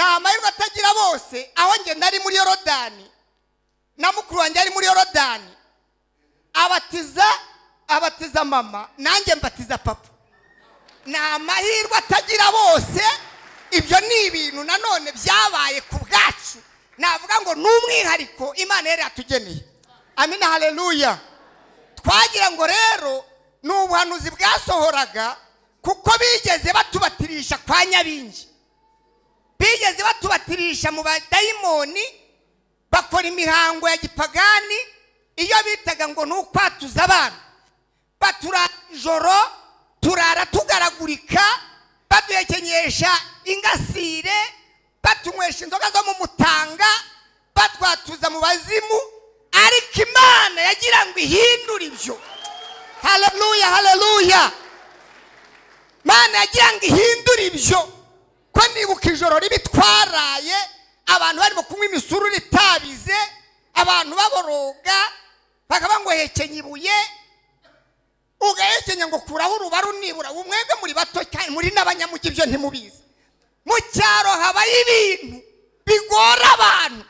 amahirwe atagira bose aho nge nari muri Yorodani na mukuru wanjye ari muri Yorodani abatiza mama nanjye mbatiza papa. Ni amahirwe atagira bose. Ibyo ni ibintu nanone byabaye ku bwacu, navuga ngo n'umwihariko Imana yari yatugeneye. Amina, haleluya. Twagira ngo rero n'ubuhanuzi bwasohoraga kuko bigeze batubatirisha kwa Nyabingi, bigeze batubatirisha mu badayimoni, bakora imihango ya gipagani iyo bitaga ngo n'ukwatuza abana. Batura ijoro turara tugaragurika, baduhekenyesha ingasire, batunywesha inzoga zo mu mutanga, batwatuza mu bazimu. Ariko Imana yagira ngo ihindure ibyo. Haleluya, haleluya. Imana yagira ngo ihindure ibyo. Ko nibuka ijoro ribi twaraye, abantu barimo kunywa imisururu itabize, abantu baboroga, bakaba ngo hekenya ibuye, ugahekenya ngo kuraho urubaru nibura. Umwebwe muri bato cyane, muri n'abanyamugi byo ntimubizi. Mu cyaro habaye ibintu bigora abantu,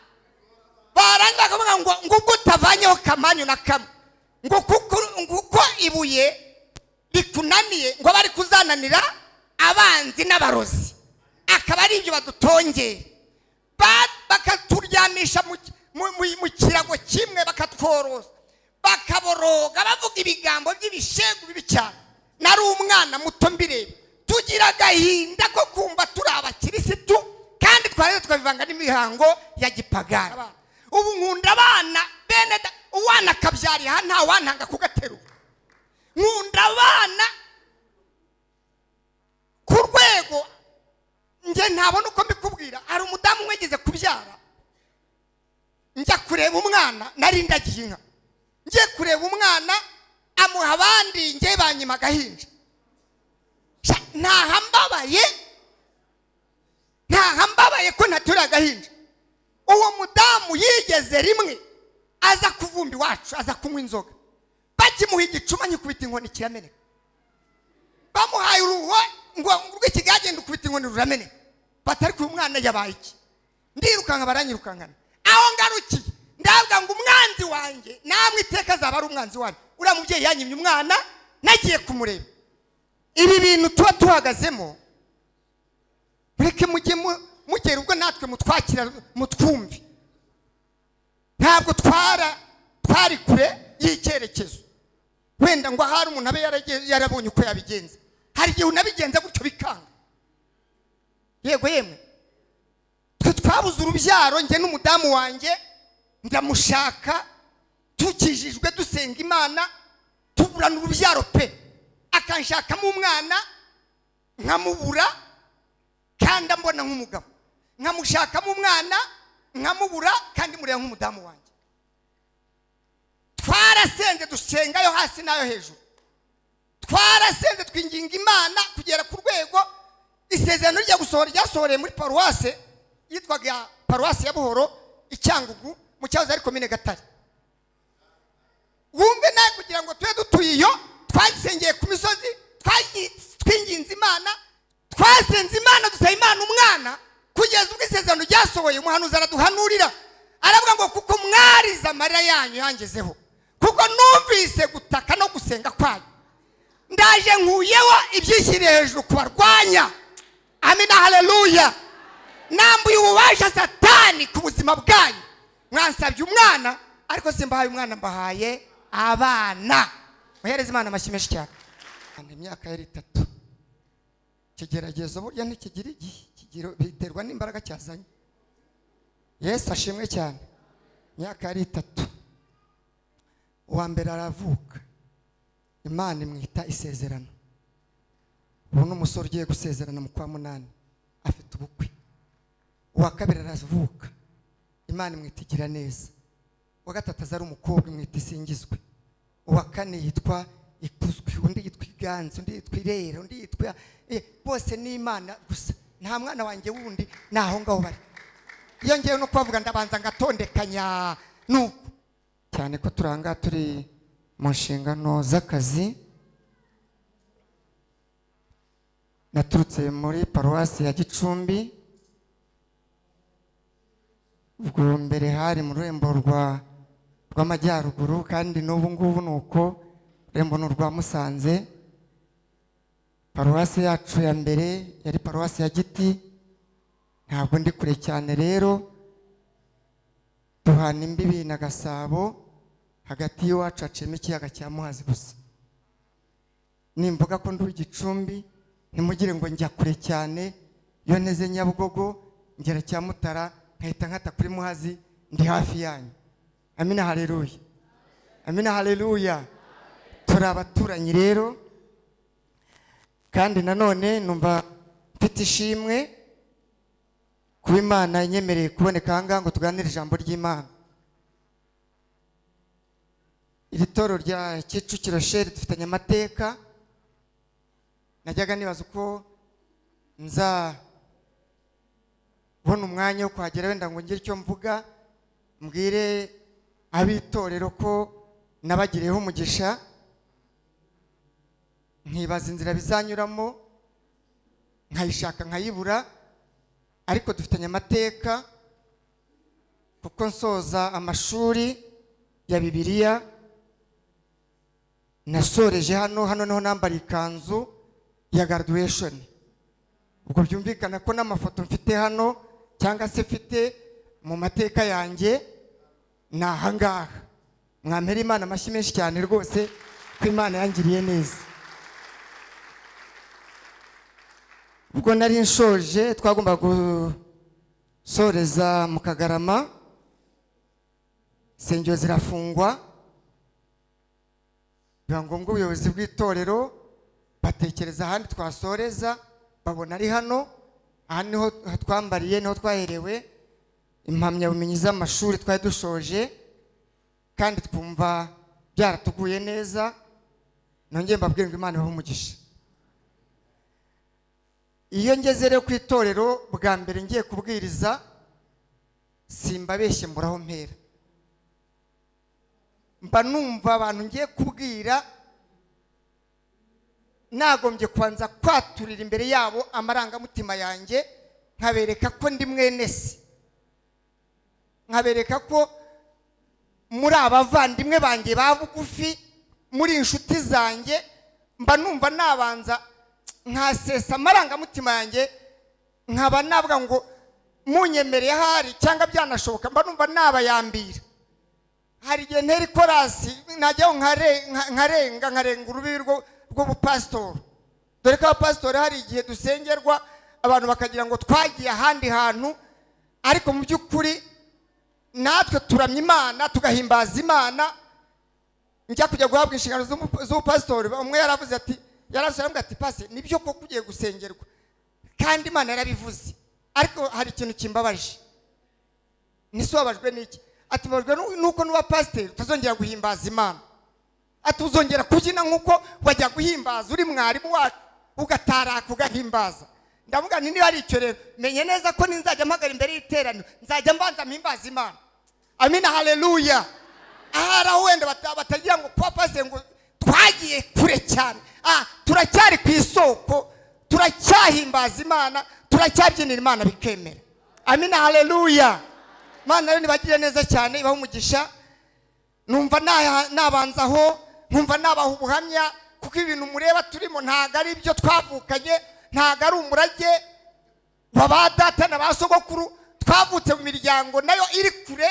baranga bakavuga ngo utavanyeho kamanyu na kamwe, ngo kuko ibuye bikunaniye ngo bari kuzananira abanzi n'abarozi, akaba ari ibyo badutongera. Bakaturyamisha mu kirago kimwe, bakatworoza, bakaboroga bavuga ibigambo by'ibishegu bibi cyane. Nari umwana muto mbireba, tugira agahinda ko kumva turi abakirisitu kandi twari twabivanga n'imihango ya gipagani. Ubu nkunda abana bene uwana akabyari aha nta wantanga kugaterura. Nkunda abana ku rwego nge ntabona uko mbikubwira. Hari umudamu mwegeze kubyara, njya kureba umwana, nari ndagiye inka, ngiye kureba umwana amuha abandi, nge banyima agahinja. Ntahambabaye ko natura agahinja. Uwo mudamu yigeze rimwe aza kuvumba iwacu, aza kunywa inzoga, bakimuha igicuma nyikubita inkoni kirameneka. Bamuhaye uruho ngo rw'ikigagenda ukubita inkoni rurameneka. Batari ku mwana yabaye iki? Ndirukanka baranyirukankana. Aho ngarukiye ndavuga ngo umwanzi wanjye namwe iteka azaba ari umwanzi wanjye. Uriya mubyeyi yanyimye umwana, nagiye kumureba. Ibi bintu tuba tuhagazemo, mureke mugera ubwo natwe mutwakira mutwumve. Ntabwo twari kure y'icyerekezo. Wenda ngo hari umuntu abe yarabonye uko yabigenza. Hari igihe unabigenza gutyo bikanga. Yego yemwe, twe twabuze urubyaro, nge n'umudamu wanjye ndamushaka, tukijijwe dusenga Imana, tuburana urubyaro pe. Akanshakamo umwana nkamubura, kandi mbona nk'umugabo. Nkamushakamo umwana nkamubura, kandi mureba nk'umudamu wanjye. Twarasenze dusengayo hasi nayo hejuru. Twarasenze twinginga Imana kugera ku rwego isezerano rya gusohora ryasohoreye muri paruwase yitwaga paruwase ya Buhoro Icyangugu mu cyahoze ari komine Gatare. Wumve nawe kugira ngo tube dutuye iyo, twasengeye ku misozi, twinginze Imana, twasenze Imana, dusaba Imana umwana, kugeza ubwo isezerano ryasohoye. Umuhanuzi araduhanurira aravuga ngo kuko mwarize amarira yanyu yangezeho, kuko numvise gutaka no gusenga kwanyu, ndaje nkuyeho ibyishyiriye hejuru kubarwanya. Amina, haleluya. Nambuye ububasha Satani ku buzima bwanyu. Mwansabye umwana, ariko simbahaye umwana, mbahaye abana. Muhereze Imana amashyi menshi cyane. Imyaka yari 3. Kigeragezo burya ntikigira igihe, biterwa n'imbaraga cyazanye. Yesu ashimwe cyane. Imyaka yari 3. Uwa mbere aravuka, Imana imwita isezerano. Ubu n'umusore ugiye gusezerana mu kwa 8, afite ubukwe. Uwa kabiri aravuka, Imana imwita igira neza. Uwa gatatu azari umukobwa, imwita isingizwe. Uwa kane yitwa ikuzwe, undi yitwa iganze, undi yitwa irera, undi yitwa bose ni Imana gusa. Nta mwana wanjye wundi naho ngaho bari. Iyo ngiye no kuvuga ndabanza ngatondekanya nuko cyane ko turanga turi mu nshingano z'akazi. Naturutse muri paruwasi ya Gicumbi, ubwo mbere hari mu rurembo rw'amajyaruguru, kandi n'ubu ngubu nuko ururembo rwa Musanze. Paruwasi yacu ya mbere yari paruwasi ya Giti, ntabwo ndi kure cyane rero, duhana imbibi na Gasabo, hagati y'iwacu haciyemo ikiyaga cya Muhazi gusa. Nimvuga ko ndi Gicumbi ntimugire ngo njya kure cyane, iyo nteze Nyabugogo ngera cya Mutara nkahita nkata kuri Muhazi, ndi hafi yanyu. Amina haleluya, amina haleluya. Turi abaturanyi rero, kandi nanone numva mfite ishimwe kuba Imana inyemereye kuboneka aha ngaha ngo tuganire ijambo ry'Imana. Iri toro rya Kicukiro Sheri dufitanye amateka. Najyaga nibaza uko nza bona umwanya wo kuhagera wenda ngo ngire icyo mvuga, mbwire abitorero ko nabagireho umugisha, nkibaza inzira bizanyuramo nkayishaka nkayibura, ariko dufitanye amateka kuko nsoza amashuri ya Bibiliya nasoreje hano niho nambara ikanzu ya graduation. Ubwo byumvikana ko n'amafoto mfite hano cyangwa se mfite mu mateka yanjye ni aha ngaha. Mwampera Imana amashyi menshi cyane rwose ko Imana yangiriye neza. Ubwo nari nshoje twagomba gusoreza mu Kagarama, insengero zirafungwa, biba ngombwa ubuyobozi bw'itorero batekereza ahandi twasoreza, babona ari hano. Aha niho twambariye, niho twaherewe impamyabumenyi z'amashuri twari dushoje, kandi twumva byaratuguye neza. Nongeye mbabwira ngo Imana ibahe umugisha. Iyo ngeze rero ku itorero bwa mbere ngiye kubwiriza, simbabeshye mburaho mpera. Mba numva abantu ngiye kubwira nagombye kubanza kwaturira imbere yabo amarangamutima yanjye, nkabereka ko ndi mwene se, nkabereka ko muri abavandimwe banjye ba bugufi, muri inshuti zanjye. Mba numva nabanza nkasesa amarangamutima yanjye, nkaba navuga ngo munyemereye hari cyangwa byanashoboka mba numva nabayambira. Hari igihe ntera ikorasi najyaho nkarenga urubibi rw'ubupasitori, dore ko abapasitori hari igihe dusengerwa abantu bakagira ngo twagiye ahandi hantu, ariko mu by'ukuri natwe turamya Imana tugahimbaza Imana. Njya kujya guhabwa inshingano z'ubupasitori, umwe yaravuze ati, yarasabye ati pasi nibyo ko kugiye gusengerwa kandi Imana yarabivuze, ariko hari ikintu kimbabaje. Nisubabajwe n'iki? Ati mbabajwe nuko nuba pasiteri utazongera guhimbaza Imana, ati uzongera kubyina nkuko wajya guhimbaza uri mwarimu wacu ugataraka ugahimbaza. Ndavuga nti niba ari icyo rero menye neza ko ninzajya mpagara imbere y'iteraniro nzajya mbanza mpimbaza Imana. Amina haleluya. Ahara wenda batagira ngo kwa pasiteri ngo twagiye kure cyane. Turacyari ku isoko, turacyahimbaza Imana, turacyabyinira Imana bikemera. Amina haleluya. Mana rero nibagire neza cyane, ibaho umugisha. Numva nabanzaho, nkumva nabaha ubuhamya, kuko ibintu mureba turimo ntago ari ibyo twavukanye, ntago ari umurage w'abadata na basogokuru. Twavutse mu miryango nayo iri kure,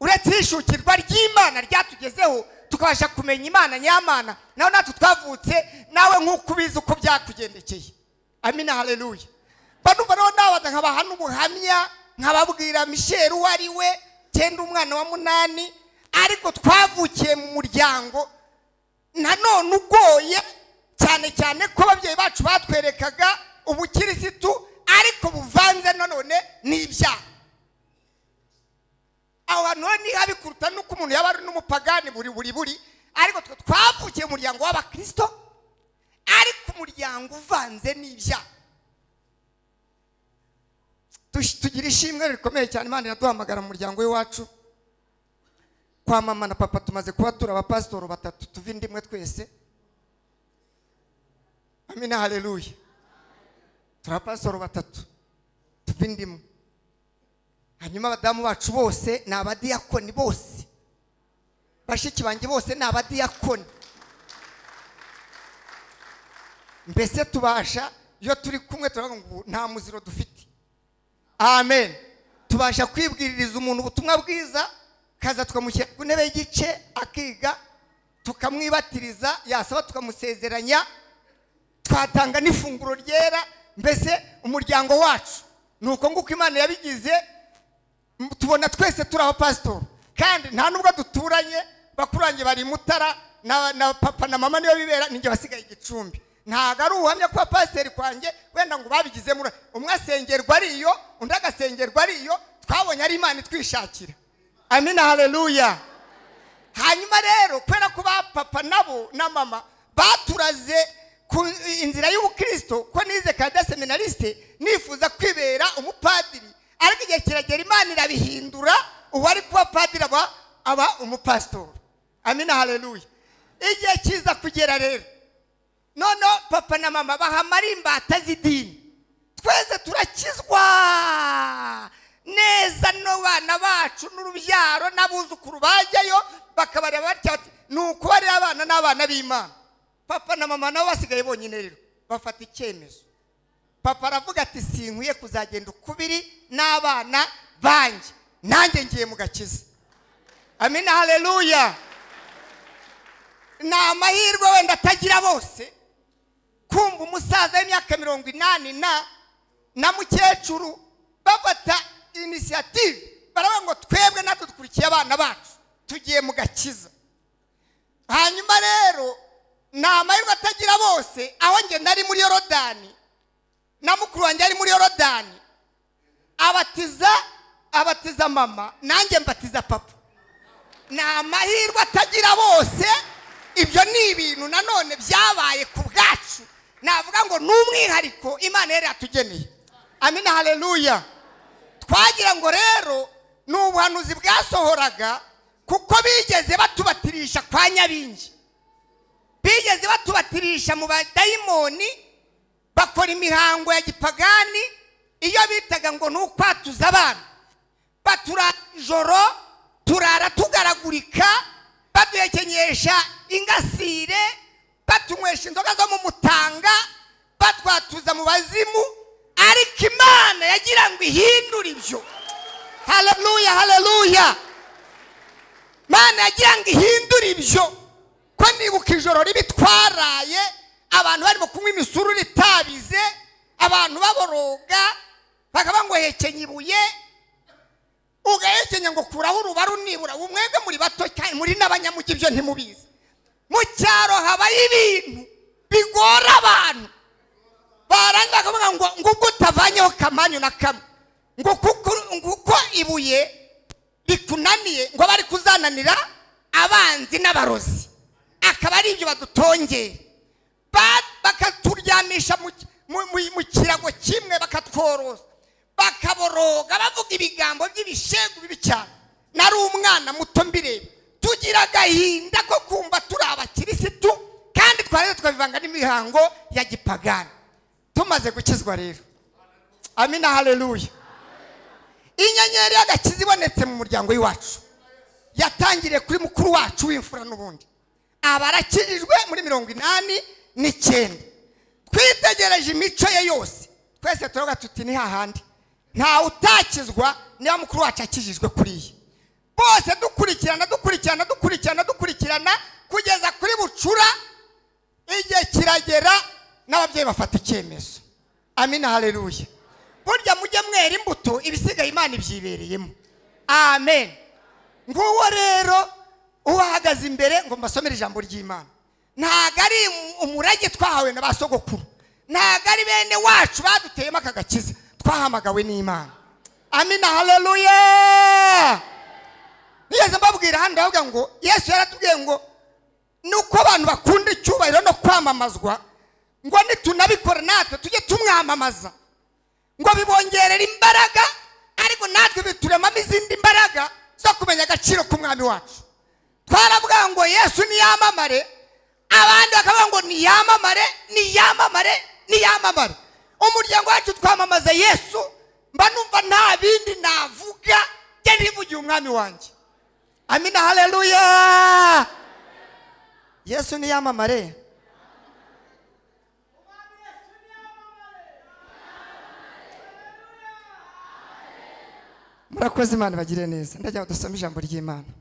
uretse ishukirwa ry'Imana ryatugezeho tukabasha kumenya Imana nyamana. Naho natwe twavutse nawe nk'uko ubizi uko byakugendekeye. Amina haleluya. Banumva rero nabaza nkabaha n'ubuhamya, nkababwira Michel uwo ari we, cyenda umwana wa munani, ariko twavukiye mu muryango nanone ugoye cyane cyane ko ababyeyi bacu batwerekaga ubukirisitu ariko buvanze nanone n'ibyaha. Aho hantu ni habi kuruta nuko umuntu yaba ari n'umupagani buri, ariko twavukiye mu muryango w'Abakristo ariko umuryango uvanze n'ibyaha. Tugira ishimwe rikomeye cyane, Imana iraduhamagara mu muryango w'iwacu. Kwa mama na papa tumaze kuba turi abapasitori batatu tuva indimwe twese. Amina haleluya. Turi abapasitori batatu tuva indimwe. hanyuma abadamu bacu bose ni abadiyakoni, bose bashiki banjye bose ni abadiyakoni. Mbese tubasha iyo turi kumwe turavuga ngo nta muziro dufite. Amen. Tubasha kwibwiririza umuntu ubutumwa bwiza, kaza tukamushyira ku ntebe y'igice akiga, tukamwibatiriza, yasaba tukamusezeranya, twatanga n'ifunguro ryera. Mbese umuryango wacu nuko nguko Imana yabigize. Tubona twese turi abapastor kandi nta nubwo duturanye, bakurange bari Mutara na papa na mama niyo bibera, ninjye basigaye Igicumbi. Ntago ari uhamya ko pastor kwanjye wenda ngo babigize muri umwe asengerwa ari iyo undi agasengerwa ari iyo, twabonye ari Imana twishakira. Amina, haleluya. Hanyuma rero kwera ko ba papa nabo na mama baturaze ku inzira y'ubukristo, ko nize kada seminariste nifuza kwibera umupadiri, ariko igihe kiragera Imana irabihindura, ubu ari kuba padiri aba umupastor. Amina, haleluya. Igihe kiza kugera rero none papa na mama bahamara imbata z'idini, twese turakizwa neza, no bana bacu n'urubyaro n'abuzukuru bajyayo bakabareba batya, nuko bari abana n'abana b'Imana. Papa na mama nabo basigaye bonyine rero bafata icyemezo. Papa aravuga ati sinkwiye kuzagenda ukubiri n'abana banjye, nanjye ngiye mu gakiza. Amina, haleluya. Na amahirwe wenda atagira bose kumva umusaza w'imyaka 80 na mukecuru bafata initiative, baravuga ngo twebwe natwe dukurikiye abana bacu tugiye mu gakiza. Hanyuma rero na amahirwe atagira bose, aho nge nari muri Yorodani na mukuru wanjye ari muri Yorodani, abatiza mama, nanjye mbatiza papa. Na amahirwe atagira bose, ibyo ni ibintu nanone byabaye ku bwacu, navuga ngo n'umwihariko Imana yari yatugeneye. Amina, haleluya. Twagira ngo rero n'ubuhanuzi bwasohoraga, kuko bigeze batubatirisha kwa Nyabingi, bigeze batubatirisha mu badayimoni, bakora imihango ya gipagani iyo bitaga ngo n'ukwatuza abana. Batura ijoro turara tugaragurika, baduhekenyesha ingasire, batunywesha inzoga zo mu mutanga, batwatuza mu bazimu, ariko Imana yagira ngo ihindure ibyo. Haleluya, haleluya. Imana yagira ngo ihindure ibyo. Ko nibuka ijoro ribitwaraye, abantu barimo kunywa imisuru ritabize, abantu baboroga, bakaba ngo hekenye ibuye, ugahekenya ngo kuraho urubaru nibura. Umwebwe muri bato cyane, muri n'abanyamugi, ibyo ntimubizi. Mu cyaro habaye ibintu bigora abantu, baranga bakavuga ngo utavanyeho kamanyu na kamwe, ngo kuko ibuye bikunaniye, ngo bari kuzananira abanzi n'abarozi, akaba ari ibyo badutongera. Bakaturyamisha mu kirago kimwe, bakatworoza, bakaboroga, bavuga ibigambo by'ibishegu bibi cyane. Nari umwana muto mbireba, tugira agahinda ko kumva turi abakirisitu kandi twari twabivanga n'imihango ya gipagani. Tumaze gukizwa rero, amina, haleluya. Inyenyeri y'agakiza ibonetse mu muryango w'iwacu, yatangiriye kuri mukuru wacu w'imfura n'ubundi, abarakijijwe muri 89. Twitegereje imico ye yose, twese turavuga tuti ni hahandi nta utakizwa niba mukuru wacu akijijwe kuriye. Bose dukurikirana kugeza kuri Bucura. Igihe kiragera n'ababyeyi bafata icyemezo. Amina, haleluya. Burya mujye mwera imbuto, ibisigaye Imana ibyibereyemo. Amen. Nguwo rero uhagaze imbere ngo mbasomere ijambo ry'Imana, ntago ari umurage twahawe na basogokuru, ntago ari bene wacu baduteyemo akagakiza, twahamagawe n'Imana. Amina, haleluya. Nigeze mbabwira handi bavuga ngo Yesu yaratubwiye ngo nuko abantu bakunda icyubahiro no kwamamazwa, ngo nitunabikora natwe tujye tumwamamaza, ngo bibongerera imbaraga, ariko natwe bituremamo izindi imbaraga zo kumenya agaciro k'umwami wacu. Twaravuga ngo Yesu niyamamare, abandi bakavuga ngo niyamamare. Umuryango wacu twamamaza Yesu, mba numva nta bindi navuga ndavuga njye ndivugiye umwami wanjye. Amina, haleluya. Yesu ni yamamare. Murakoze, Imana bagire neza. Ndajya dusoma ijambo ry'Imana.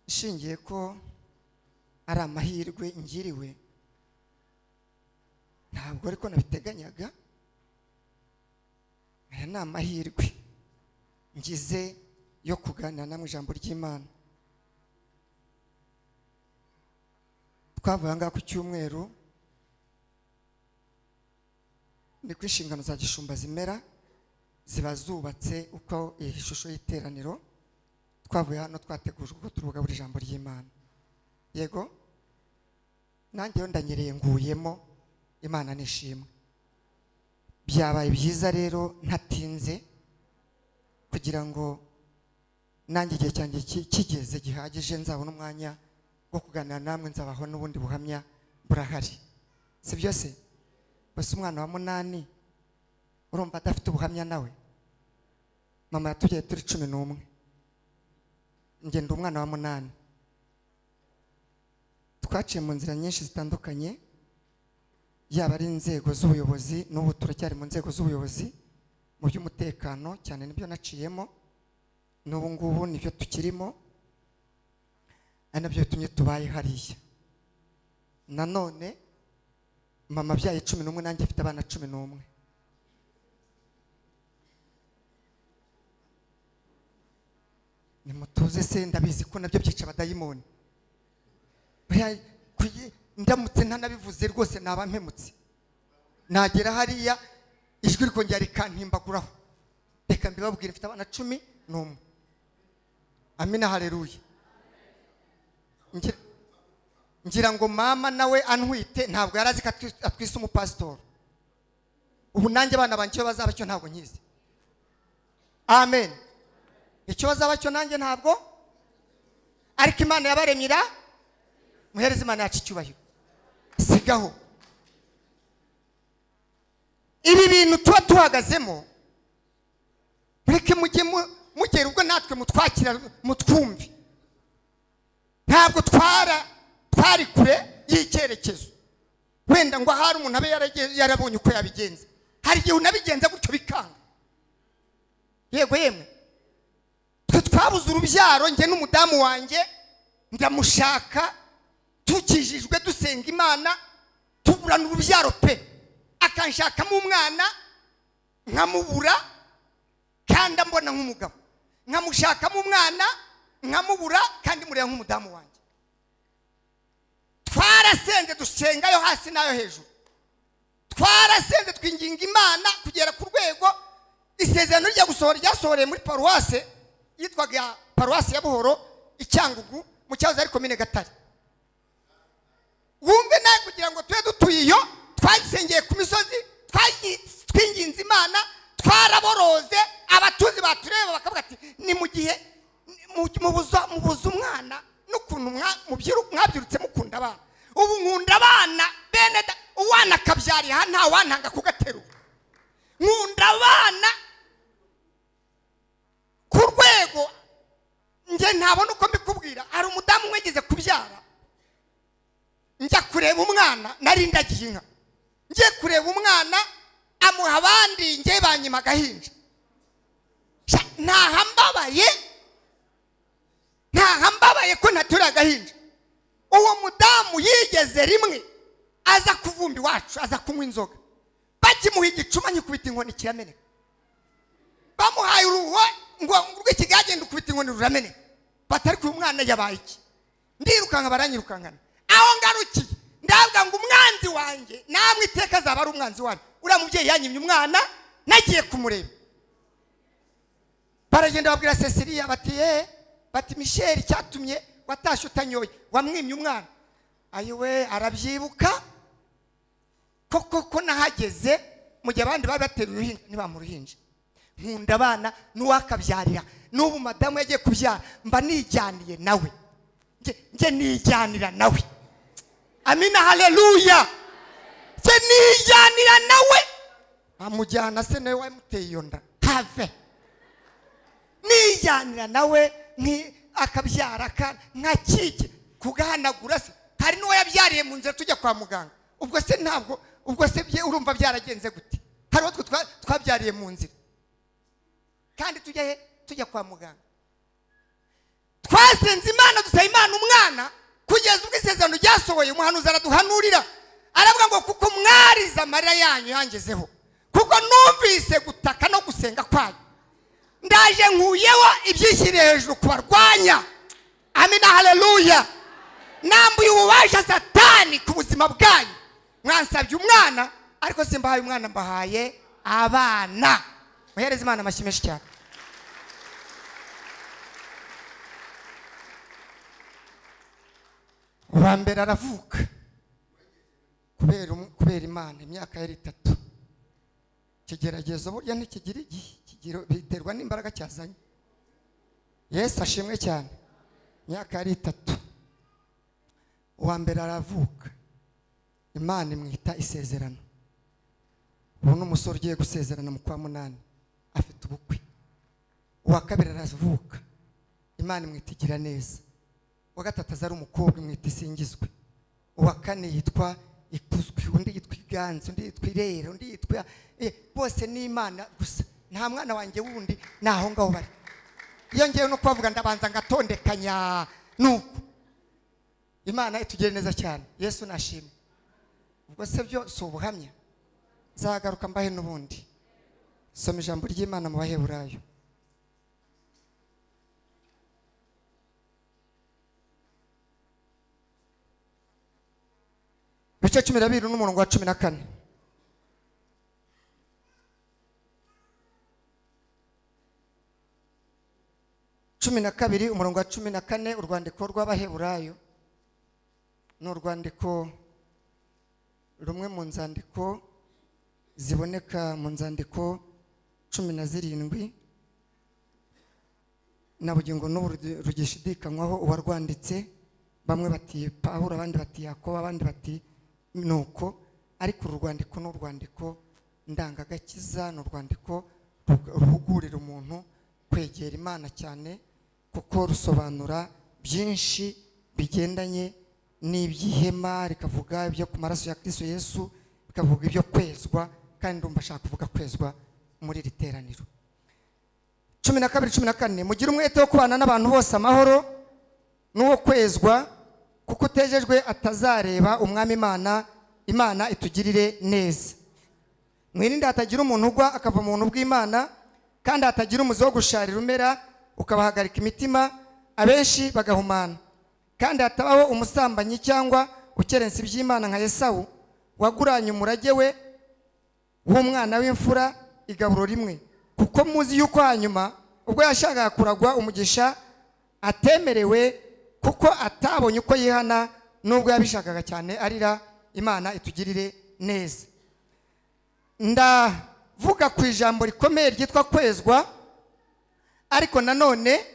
Ishingiye ko ari amahirwe ngiriwe, ntabwo ariko nabiteganyaga. Aya ni amahirwe ngize yo kuganira namwe ijambo ry'Imana. Twavuga ku cyumweru ni ku inshingano za gishumba zimera, ziba zubatse uko ishusho y'iteraniro. Twavuye hano twategujwe ko turugaburira ijambo ry'Imana. Yego, nanjye yo ndanyereye nguyemo. Imana nishimwe. Byabaye byiza rero ntatinze, kugira ngo nanjye igihe cyanjye kigeze gihagije nzabona umwanya wo kuganira namwe, nzabaho n'ubundi buhamya burahari. Si byose bose umwana wa munani urumva adafite ubuhamya nawe? Mama yatubyaye turi 11, njye ndi umwana wa munani. Twaciye mu nzira nyinshi zitandukanye, yaba ari inzego z'ubuyobozi, n'ubu turacyari mu nzego z'ubuyobozi mu by'umutekano cyane, nibyo naciyemo, n'ubu ngubu nibyo tukirimo, ari nabyo bitumye tubaye hariya. Nanone mama abyaye 11, nanjye mfite abana 11. Nimutuze se, ndabizi ko nabyo byica abadayimoni. Ndamutse ntanabivuze rwose naba mpemutse. Nagera hariya ijwi rikongera rikantimbaguraho. Reka mbibabwire, mfite abana 11. Amina, haleluya. Ngira ngo mama nawe antwite ntabwo yarazi ko atwise umupasitori. Ubu nanjye abana banjye bazaba cyo ntabwo nkizi. Amen. Icyo bazaba cyo nanjye ntabwo, ariko Imana yabaremira. Muhereze Imana yacu icyubahiro. Sigaho ibi bintu tuba tuhagazemo, mureke mugera ubwo natwe mutwakira mutwumve. Ntabwo twari kure y'icyerekezo. Wenda ngo ahari umuntu abe yarabonye uko yabigenza. Hari igihe unabigenza gutyo bikanga. Yego yemwe, twabuze urubyaro, njye n'umudamu wanjye ndamushaka, tukijijwe dusenga Imana, tuburana urubyaro pe. Akanshakamo umwana nkamubura, kandi mbona nk'umugabo. Nkamushakamo umwana nkamubura, kandi mureba nk'umudamu wanjye. Twarasenze dusenga yo hasi nayo hejuru. Twarasenze twinginga Imana kugera ku rwego isezerano rya gusohora ryasohoreye muri paruwase yitwaga paruwase ya Buhoro Icyangugu, mu cyahoze ari komine Gatare. Wumve nawe kugira ngo tube dutuye iyo, twasengeye ku misozi, twinginze Imana, twaraboroze. Abatuzi batureba bakavuga ati ni mu gihe mubuza umwana n'ukuntu mwabyirutse mukunda abana. Ubu nkunda abana bene uwana kabyarira nta wantanga kugaterura. Nkunda abana ku rwego njye ntabona uko mbikubwira. Hari umudamu mwegeze kubyara, njya kureba umwana, narindagiye inka, ngiye kureba umwana amuha abandi, njye banyima agahinja. Ntahambabaye ko natura agahinja. Uwo mudamu yigeze rimwe aza kuvumba iwacu, aza kunywa inzoga. Bakimuha igicuma nyikubita inkoni kirameneka. Bamuhaye uruho ngo rw'ikigagenda ukubita inkoni rurameneka. Batari ku umwana yabaye iki? Ndirukanka baranyirukankana. Aho ngarukiye ndavuga ngo umwanzi wanjye namwe iteka azaba ari umwanzi wanjye. Uriya mubyeyi yanyimye umwana, nagiye kumureba. Baragenda babwira Cecilia bati Michel, cyatumye watashe utanyoye, wamwimye umwana. Ayiwe arabyibuka ko nahageze mu gihe abandi bari bateruye uruhinja, ntibamuruhinja. Nkunda abana n'uwakabyarira. N'ubu madamu yagiye kubyara mba nijyaniye nawe, nge nijyanira nawe. Amina, haleluya. Nge nijyanira nawe. Amujyana se nawe wamuteye iyo nda, have nijyanira nawe akabyara nka kiki kugahanagura se. Hari n'uwo yabyariye mu nzira tujya kwa muganga. Ubwo se ntabwo, ubwo se urumva byaragenze gute? Hari utwo twabyariye mu nzira kandi tujya kwa muganga. Twasenze Imana, dusaba Imana umwana kugeza ubwo isezerano ryasohoye. Umuhanuzi araduhanurira aravuga ngo kuko mwariza amarira yanyu yangezeho, kuko numvise gutaka no gusenga kwanyu, ndaje nkuyeho ibyishyiriye hejuru kubarwanya. Amina, haleluya. Nambuye ububasha Satani ku buzima bwanyu. Mwansabye umwana ariko simbahaye umwana, mbahaye abana. Muhereze Imana amashyi menshi cyane. Uwa mbere aravuka kubera Imana, imyaka yari 3. Kigeragezo burya ntikigira igihe, biterwa n'imbaraga cyazanye. Yesu ashimwe cyane. Imyaka yari 3. Uwa mbere aravuka, Imana imwita isezerano. Ubu n'umusore ugiye gusezerana mu kwa 8 afite ubukwe. Uwa kabiri aravuka, Imana imwita igira neza. Uwa gatatu azari umukobwa, imwita isingizwe. Uwa kane yitwa ikuzwe, undi yitwa iganze, undi yitwa irere, undi yitwa bose ni Imana gusa. Nta mwana wanjye wundi naho ngaho bari. Iyo ngiye no kwavuga ndabanza ngatondekanya nuko. Imana itugire neza cyane. Yesu nashimwe. Ubwo se byo si ubuhamya. Zagaruka mbahe n'ubundi. Soma ijambo ry'Imana mu Baheburayo. Bice 12 n'umurongo wa 14. Cumi na kabiri umurongo wa 14. Urwandiko rw'Abaheburayo ni urwandiko rumwe mu nzandiko ziboneka mu nzandiko 17 na bugingo n'ubu rugishidikanywaho uwarwanditse. Bamwe bati Pawulo, abandi bati Yakobo, abandi bati nuko. Ariko urwandiko n'urwandiko ndangagakiza, n'urwandiko ruhugurira umuntu kwegera Imana cyane, kuko rusobanura byinshi bigendanye n'iby'ihema, rikavuga ibyo ku maraso ya Kristo Yesu, bikavuga ibyo kwezwa. Kandi ndumva ashaka kuvuga kwezwa muri iri teraniro. 12:14 mugire umwete wo kubana n'abantu bose amahoro n'uwo kwezwa, kuko utejejwe atazareba umwami Imana itugirire neza. Mwirinde hatagira umuntu ugwa akava mu buntu bw'Imana, kandi hatagira umuzi wo gusharira umera ukabahagarika imitima, abenshi bagahumana. Kandi hatabaho umusambanyi cyangwa ukerensa iby'Imana nka Esawu, waguranye umurage we w'umwana w'imfura igaburo rimwe. Kuko muzi yuko hanyuma ubwo yashakaga kuragwa umugisha atemerewe, kuko atabonye uko yihana, nubwo yabishakaga cyane arira. Imana itugirire neza. Ndavuga ku ijambo rikomeye ryitwa kwezwa, ariko nanone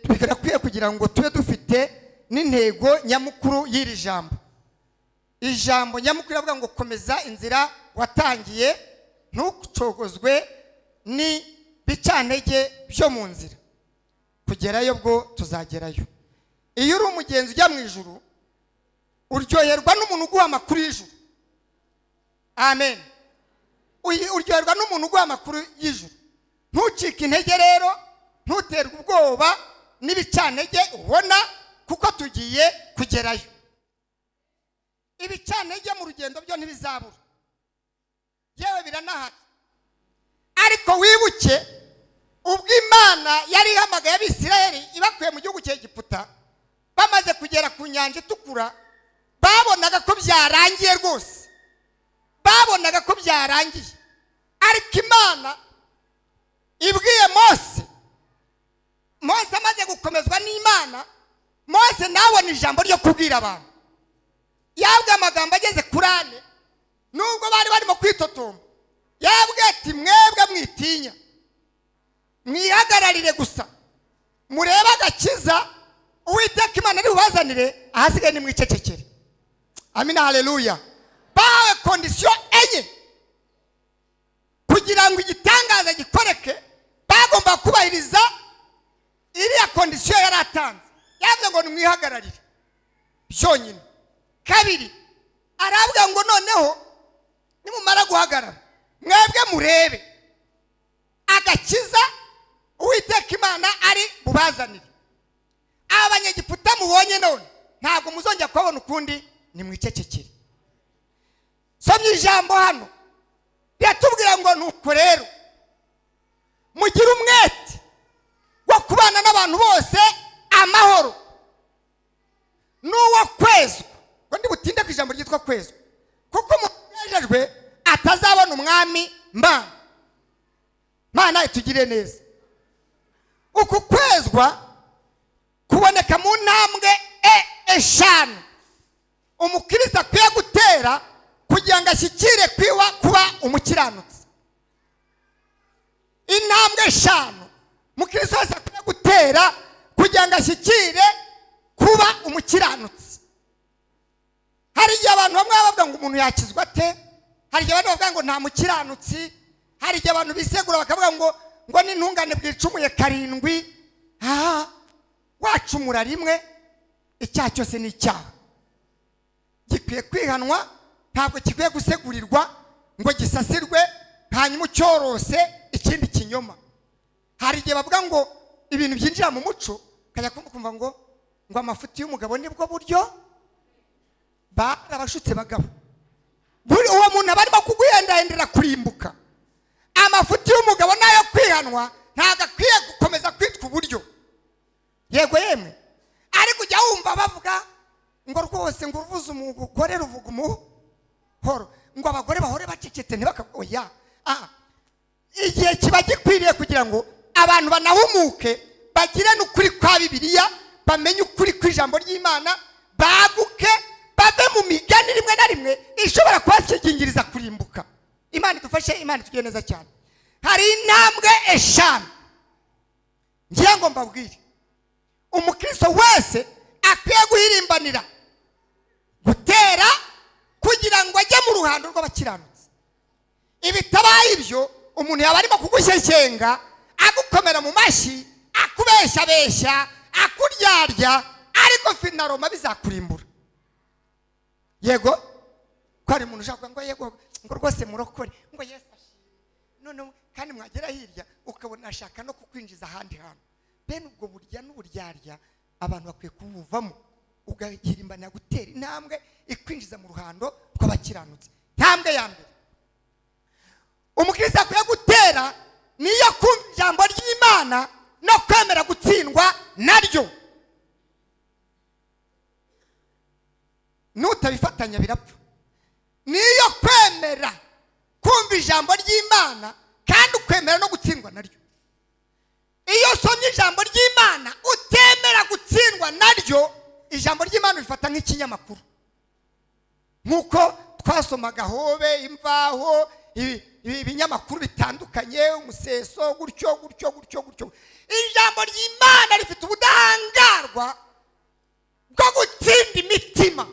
birakwiye kugira ngo tube dufite n'intego nyamukuru y'iri jambo. Ijambo nyamukuru ravuga ngo komeza inzira watangiye, ntucogozwe ni bicantege byo mu nzira, kugerayo bwo tuzagerayo. Iyo uri umugenzi ujya mu ijuru, uryoherwa n'umuntu uguha amakuru y'ijuru. Amen. Uryoherwa n'umuntu uguha amakuru y'ijuru. Ntucike intege rero, ntuterwe ubwoba n'ibicantege ubona, kuko tugiye kugerayo. Ibicantege mu rugendo byo ntibizabura, yewe biranahari. Ariko wibuke ubwo Imana yari ihamagaye Abisirayeli ibakuye mu gihugu cy'Egiputa, bamaze kugera ku nyanja itukura, babonaga ko byarangiye rwose, babonaga ko byarangiye. Ariko Imana ibwiye Mose amaze gukomezwa n'Imana, Mose nabona ijambo ryo kubwira abantu. Yabwiye amagambo ageze kuri 4, nubwo bari barimo kwitotomba. Yabwiye ati mwebwe mwitinya, mwihagararire gusa, murebe agakiza Uwiteka Imana ari bubazanire, ahasigaye ni mwicecekere. Amina, haleluya. Bawe kondisiyo enye kugira ngo igitangaza gikoreke, bagomba kubahiriza ngo nimwihagararire byonyine. Kabiri arabwira ngo noneho nimumara guhagarara mwebwe murebe agakiza Uwiteka Imana ari bubazanire. Abanyegiputa mubonye none ntabwo muzongera kubabona ukundi, nimwicecekere. Somye ijambo hano ryatubwira ngo nuko rero mugira umwete wo kubana n'abantu bose amahoro n'uwo kwezwa. Ngo ndi butinde ku ijambo ryitwa kwezwa, kuko umujejwe atazabona umwami Mana itugire neza. Uku kwezwa kuboneka mu ntambwe eshanu umukristo akwiye gutera kugira ngo ashyikire kuba umukiranutsi. Intambwe eshanu umukristo wese akwiye gutera kugira ngo ashyikire kuba umukiranutsi. Hari igihe abantu bamwe bavuga ngo umuntu yakizwa ate, hari igihe abantu bavuga ngo nta mukiranutsi, hari igihe abantu bisegura bakavuga ngo n'intungane bwicumuye karindwi. Wacumura rimwe, icyaha cyose ni icyaha, gikwiye kwihanwa, ntabwo kikwiye gusegurirwa ngo gisasirwe hanyuma ucyorose ikindi kinyoma. Hari igihe bavuga ngo ibintu byinjira mu muco kajya kumva ngo amafuti y'umugabo nibwo buryo barabashutse bagabo. Uwo muntu abarimo kuguhendahendera kurimbuka. Amafuti y'umugabo nayo kwihanwa ntabwo akwiye gukomeza kwitwa uburyo. Yego yemwe, ariko ujya wumva bavuga ngo rwose ngo uruvuze umugore ruvuga umuhoro, ngo abagore bahore bacecetse ntibakagoya. Igihe kiba gikwiriye kugira ngo abantu banahumuke, bagire n'ukuri kwa Bibiliya, bamenye ukuri kw'ijambo ry'Imana, baguke bave mu migani rimwe na rimwe ishobora kubakingiriza kurimbuka. Imana idufashe, Imana itugire neza cyane. Hari intambwe eshanu ngira ngo mbabwire umukristo wese akwiye guhirimbanira gutera kugira ngo ajye mu ruhando rw'abakiranutsi. Ibitabaye ibyo umuntu yaba arimo kugushyeshyenga, agukomera mu mashyi, akubeshyabeshya, akuryarya, ariko finaroma bizakurimbura. Yego ko hari umuntu ushaka ngo yego ngo rwose murokore ngo Yesu none kandi mwagera hirya ukabona ashaka no kukwinjiza ahandi hantu. Bene ubwo burya n'uburyarya abantu bakwiye kubuvamo, ugahirimbana gutera intambwe ikwinjiza mu ruhando rw'abakiranutsi. Intambwe ya mbere umukristo akwiye gutera niyo kumva ijambo ry'Imana no kwemera gutsindwa naryo. Nutabifatanya birapfa. Niyo kwemera kumva ijambo ry'Imana kandi ukwemera no gutsindwa naryo. Iyo somye ijambo ry'Imana utemera gutsindwa naryo, ijambo ry'Imana rifata nk'ikinyamakuru. Nkuko twasomaga Hobe, Imvaho, ibinyamakuru bitandukanye, Umuseso, gutyo. Ijambo ry'Imana rifite ubudahangarwa bwo gutsinda imitima.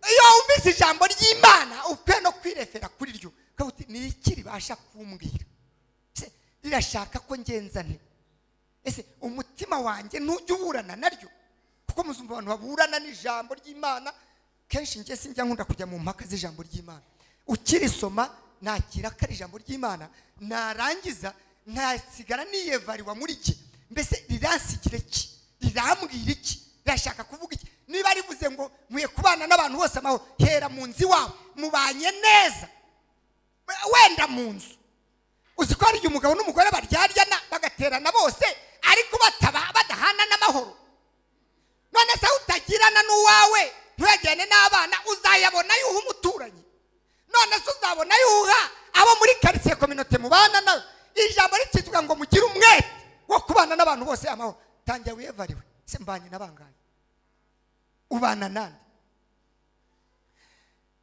Iyo wumvise ijambo ry'Imana ukwiye no kwirefera kuri ryo, ukavuga ni iki ribasha kumbwira, rirashaka ko ngenza nte, ese umutima wanjye ntujya uburana naryo. Kuko muzumva abantu baburana n'ijambo ry'Imana kenshi. Njye sinjya nkunda kujya mu mpaka z'ijambo ry'Imana. Ukirisoma nakira ko ari ijambo ry'Imana, narangiza ntasigara niyevariwa muri iki, mbese riransigira iki, rirambwira iki, rirashaka kuvuga iki. Niba rivuze ngo muye kubana n'abantu bose amahoro, hera mu nzi wawe mubanye neza, wenda mu nzu. Uzi ko hari igihe umugabo n'umugore baryaryana bagaterana bose ariko badahana n'amahoro. None se utagirana n'uwawe ntuyagirane n'abana, uzayabona yuha umuturanyi. None se uzabona yuha abo muri quartier communauté mubana nawe. Ijambo ritituka ngo mugire umwete wo kubana n'abantu bose amahoro. Tangira wiyevariwe, se mbanye n'abanganye, ubana nande.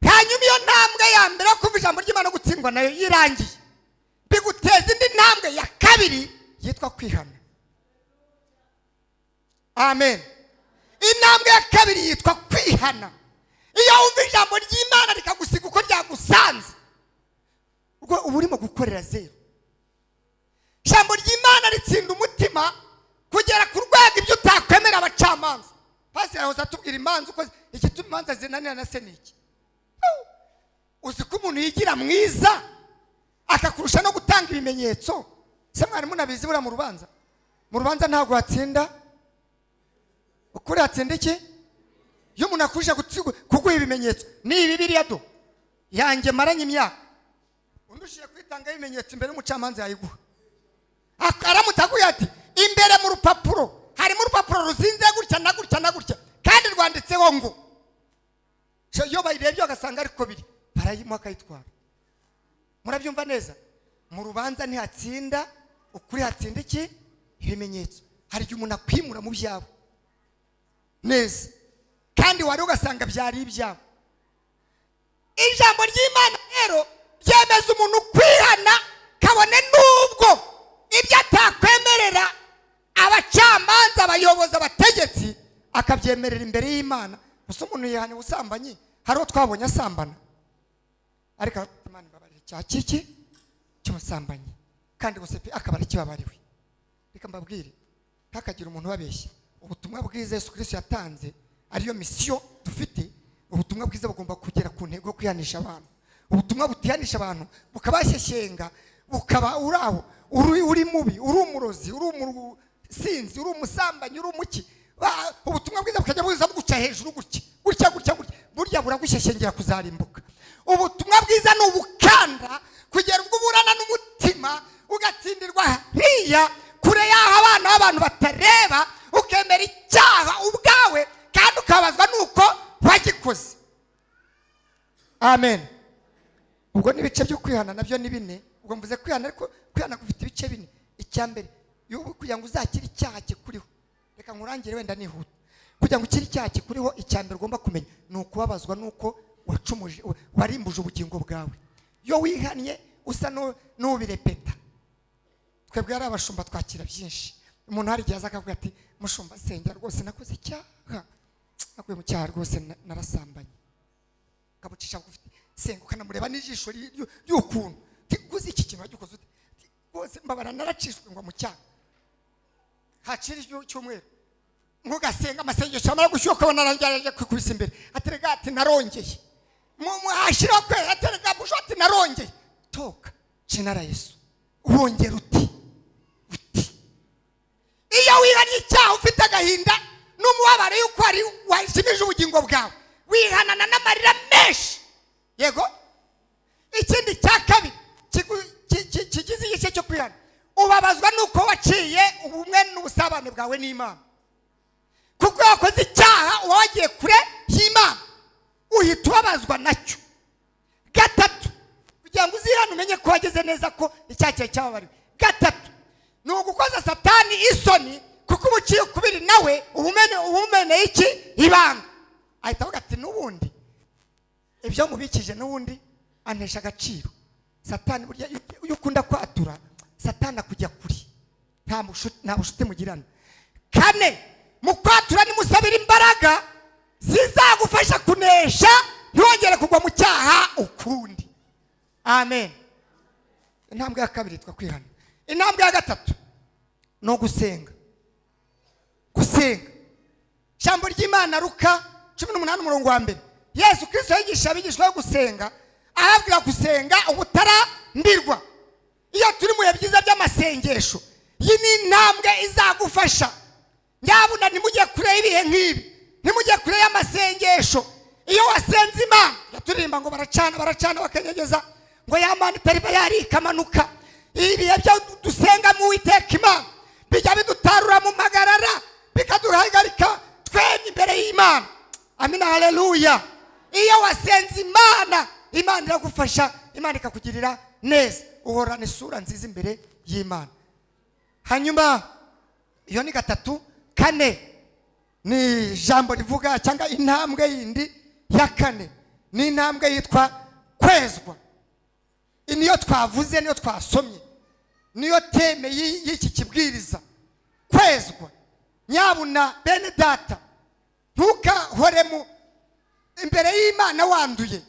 Hanyuma iyo ntambwe ya mbere yo kumva ijambo ry'Imana gutsindwa nayo yirangiye, biguteza indi ntambwe ya kabiri yitwa kwihana. Amen. Intambwe ya kabiri yitwa kwihana. Iyo wumva ijambo ry'Imana rikagusiga uko ryagusanze, ubwo uba urimo gukorera zero. Ijambo ry'Imana ritsinda umutima kugera ku rwego ibyo utakwemera twemere abacamanza. Pastor yahoze atubwira imanza uko igituma imanza zinanira na seniki. Uzi ko umuntu yigira mwiza akakurusha no gutanga ibimenyetso. Se mwari munabizi bura mu rubanza. Mu rubanza ntago hatsinda. Ukuri hatsinda iki? Iyo umuntu akurusha kuguha ibimenyetso. Ni Bibiliya do. Yanjye maranye imyaka. Undushiye kwitanga ibimenyetso imbere y'umucamanza yayiguha. Akaramutaguye ati imbere mu rupapuro harimo urupapuro ruzinze gutya na gutya na gutya kandi rwanditseho ngo yo bayirebye agasanga ariko biri barayimuha akayitwara. Murabyumva neza? Mu rubanza ntihatsinda ukuri, hatsinda iki? Ibimenyetso. Hari igihe umuntu akwimura mu byabo neza kandi wari ugasanga byari ibyabo. Ijambo ry'Imana rero ryemeza umuntu kwihana kabone nubwo ibyo atakwemerera abacamanza, abayobozi, abategetsi akabyemerera imbere y'Imana. Gusa umuntu yihana ubusambanyi, hariho twabonye asambana ariko Imana ibabarira icyaha kiki cy'ubusambanyi kandi gusa akabari kibabariwe. Reka mbabwire ntakagira umuntu wabeshya. Ubutumwa bwiza Yesu Kristo yatanze ariyo misiyo dufite. Ubutumwa bwiza bugomba kugera ku ntego yo kwihanisha abantu. Ubutumwa butihanisha abantu bukabashyeshyenga, bukaba uraho uri mubi, uri umurozi, uri umusinzi, uri umusambanyi, uri umuki. Ubutumwa bwiza bukajya buza buguca hejuru gutya burya buragushyeshyengera kuzarimbuka. Ubutumwa bwiza ni ubukanda kugera ubwo uburana n'umutima ugatsindirwa hariya kure y'aho abana b'abantu batareba, ukemera icyaha ubwawe kandi ukabazwa nuko wagikoze. Amen. Ubwo nibice byo kwihana nabyo ni bine. Ubwo mvuze kwihana, ariko kwihana gufite ibice bine. Icyambere kugira ngo uzakire icyaha kikuriho. Reka nkurangire wenda nihuta. Kugira ngo ukire icyaha kikuriho, icyambere ugomba kumenya ni ukubabazwa nuko wacumuje, warimbuje ubugingo bwawe. Yo wihanye usa n'ubirepeta. Twebwe ari abashumba twakira byinshi. Umuntu hari igihe aza akavuga ati mushumba sengera rwose nakoze icyaha, nakuye mu cyaha rwose narasambanye. Kabucisha gufite senga ukanamureba n'ijisho ry'ukuntu tiguze iki kintu wagikoze ute rwose mbabara naracishwe ngo mu cyaha. Hacira cy'umweru ngugasenga amasengesho amara gushyuka ubona narangije kwikubisa imbere aterega ati narongeye mu hashira kwe aterega bushoti narongeye toka cinara Yesu ubongera uti iyo wihanye icyaha ufite agahinda n'umubabaro yuko ari washimije ubugingo bwawe wihanana n'amarira menshi. Yego ikindi cya kabiri kigize igice cyo kwihana, ubabazwa nuko waciye ubumwe n'ubusabane bwawe n'Imana. Kuko wakoze icyaha wagiye kure y'Imana uhita ubabazwa nacyo. Gatatu kugira ngo uzihane umenye ko wageze neza ko icyaha cyawe cyababariwe. Gatatu ni ugukoza Satani isoni kuko ubuciye kubiri nawe ubumene iki ibanga. Ahita avuga ati n'ubundi ibyo mubikije n'ubundi anesha agaciro. Satani burya iyo ukunda kwatura Satani akujya kuri, nta bushuti mugirana. Kane mu kwatura nimusabira imbaraga zizagufasha kunesha ntongere kugwa mu cyaha ukundi. Amen. Intambwe ya kabiri twa kwihana. Intambwe ya gatatu no gusenga. Jambo ry'Imana Luka 18:1. Yesu Kristo yigisha abigishwa gusenga, arabwira gusenga ubutarandirwa. Iyo turi mu byiza by'amasengesho, iyi ni intambwe izagufasha. Nyabuna nimujye kure ibihe nk'ibi, nimujye kure y'amasengesho. Iyo wasenze Imana yaturimba ngo baracana bakanyegeza ngo yamana itariba yari ikamanuka. Ibihe byo dusenga mu Uwiteka Imana bijya bidutarura mu magarara bikaduhagarika twemye imbere y'Imana. Amina, haleluya. Iyo wasenze Imana, Imana iragufasha, Imana ikakugirira neza, uhorana isura nziza imbere y'Imana. Hanyuma iyo ni gatatu. Kane ni jambo rivuga cyangwa intambwe yindi ya kane ni intambwe yitwa kwezwa. Niyo twavuze, niyo twasomye, niyo teme y'iki kibwiriza. Kwezwa. Nyabuna bene data, ntukahore mu imbere y'Imana wanduye.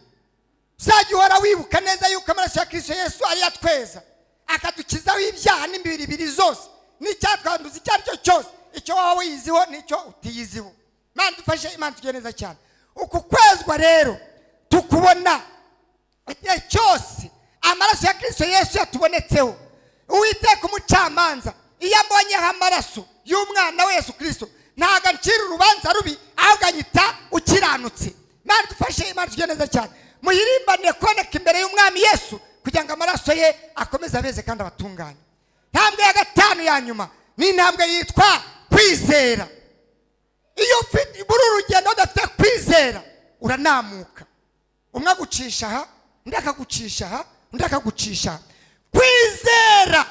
Uzajya uhora wibuka neza yuko amaraso ya Kristo Yesu ari yatweza akadukizaho ibyaha n'imibiri zose n'icyatwanduza icyo ari cyo cyose icyo waba wiyiziho n'icyo utiyiziho. Imana dufashe, Imana tugiye neza cyane. Uku kwezwa rero tukubona igihe cyose amaraso ya Kristo Yesu yatubonetseho. Uwiteka umucamanza iyo ambonyeho amaraso y'umwana we Yesu Kristo ntago ncira urubanza rubi, ahubwo anyita ukiranutse. Imana dufashe, Imana tugiye neza cyane. Muyirimbane koneka imbere y'umwami Yesu kugira ngo amaraso ye akomeze abeze kandi abatunganye. Ntambwe ya gatanu ya nyuma ni intambwe yitwa kwizera. Iyo ufite muri urugendo udafite kwizera uranamuka. Umwe agucisha aha, undi akagucisha aha, undi akagucisha. Kwizera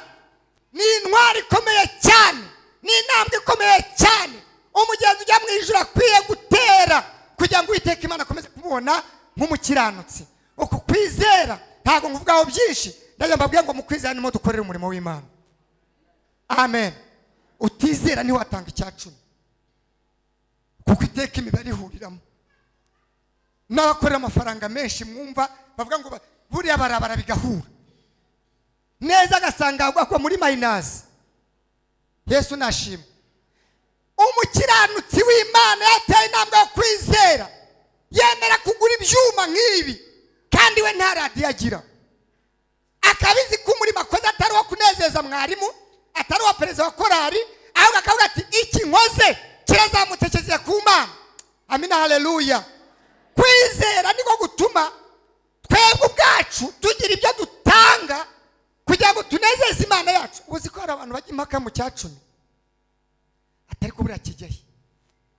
ni intwari ikomeye cyane, ni intambwe ikomeye cyane umugenzi ujya mu ijuru akwiye gutera kugira ngo Uwiteka Imana akomeze kumubona nk'umukiranutsi. Uku kwizera ntabwo nguvugaho byinshi, ndagira mbabwira ngo mu kwizera nimo dukorera umurimo w'Imana. Amen. Utizera ni watanga icyacumi, kuko iteka imibare ihuriramo. N'abakorera amafaranga menshi mwumva bavuga ngo buriya barabara bigahura neza, agasanga agwa muri minus. Yesu nashimwe. Umukiranutsi w'Imana yateye intambwe yo kwizera, yemera kugura ibyuma nk'ibi kandi we nta radiyo agira. Akabizi ko umurimo akoze atari uwo kunezeza mwarimu, atari uwa perezida wa korari, ahubwo akavuga ati iki nkoze kirazamutekereza ku Mana. Amina, haleluya. Kwizera niko gutuma twebwe ubwacu tugira ibyo dutanga kugira ngo tunezeze Imana yacu. Uzi ko hari abantu bajya impaka mu cyacumi atari kubura kijyahe.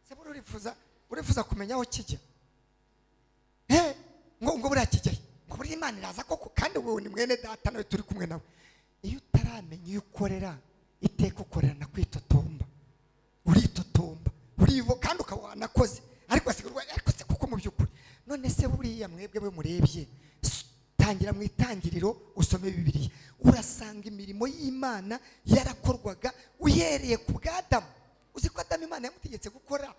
Se buri urifuza kumenya aho kijya, ngo buriya kijyahe, ngo buri Imana iraza koko, kandi wowe ni mwene data nawe turi kumwe nawe. Iyo utaramenya iyo ukorera, iteka ukorera na kwitotomba, uritotomba urivo kandi ukaba wanakoze, ariko se kuko mu by'ukuri. None se buriya mwebwe we murebye, tangira mu itangiriro usome Bibiliya, urasanga imirimo y'Imana yarakorwaga uhereye ku bw'Adamu. Uzi ko Adamu Imana yamutegetse gukorera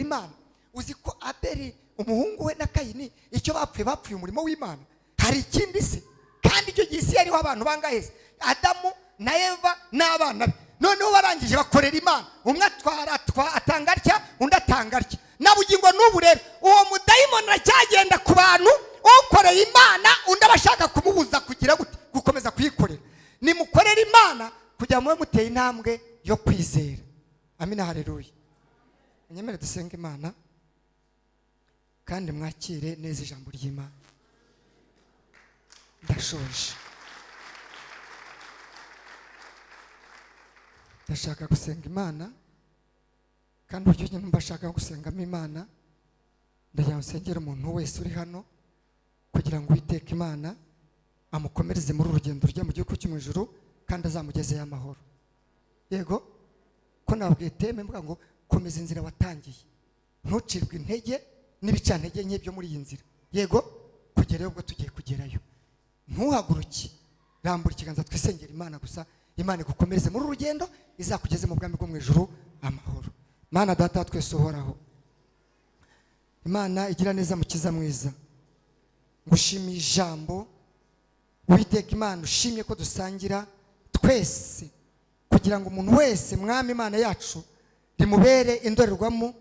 Imana. Uzi ko Abeli umuhungu we na Kayini icyo bapfuye umurimo w'Imana. Hari ikindi se? Kandi icyo gihe isi yariho abantu bangaheze, Adamu na Eva n'abana be. Noneho barangije bakorera Imana, umwe atanga atya, undi atanga atya. Nabugingo n'ubu rero uwo mudayimoni aracyagenda ku bantu, ukoreye Imana undi abashaka kumubuza kugira gukomeza kuyikorera. Nimukorera Imana kugira ngo muteye intambwe yo kwizera. Amina, haleluya. Nyemere dusenge Imana kandi mwakire neza ijambo ry'Imana. Ndashoje. Ndashaka gusenga Imana, kandi uburyo nyine mbashaka gusengamo Imana, ndagira nsengera umuntu wese uri hano kugira ngo Uwiteka Imana amukomereze muri urugendo rujya mu gihugu cyo mu ijuru kandi azamugezeyo amahoro. Yego, ko nabwiye teme mvuga ngo komeza inzira watangiye, ntucirwe intege n'ibicantege nke byo muri iyi nzira. Yego, kugerayo ubwo tugiye kugerayo. Ntuhaguruke, rambura ikiganza twisengera Imana gusa, Imana igukomereze muri urugendo, izakugeze mu bwami bwo mu ijuru amahoro. Mana data twese uhoraho, Imana igira neza mukiza mwiza, ngushimiye ijambo Uwiteka Imana, ushimye ko dusangira twese kugira ngo umuntu wese mwami Imana yacu rimubere indorerwamo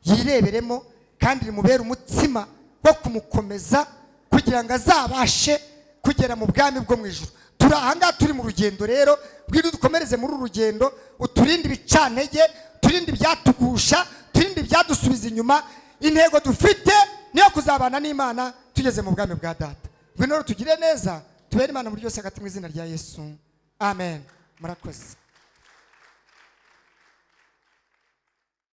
yireberemo, kandi rimubere umutsima wo kumukomeza kugira ngo azabashe kugera mu bwami bwo mu ijuru. Turi ahangaha turi mu rugendo rero, bwira dukomereze muri uru rugendo, uturinde ibicantege, turinde ibyatugusha, turinde ibyadusubiza inyuma. Intego dufite niyo kuzabana n'Imana tugeze mu bwami bwa data. Ngwino tugire neza, tubere Imana muri byose hagati mu izina rya Yesu. Amen. Murakoze.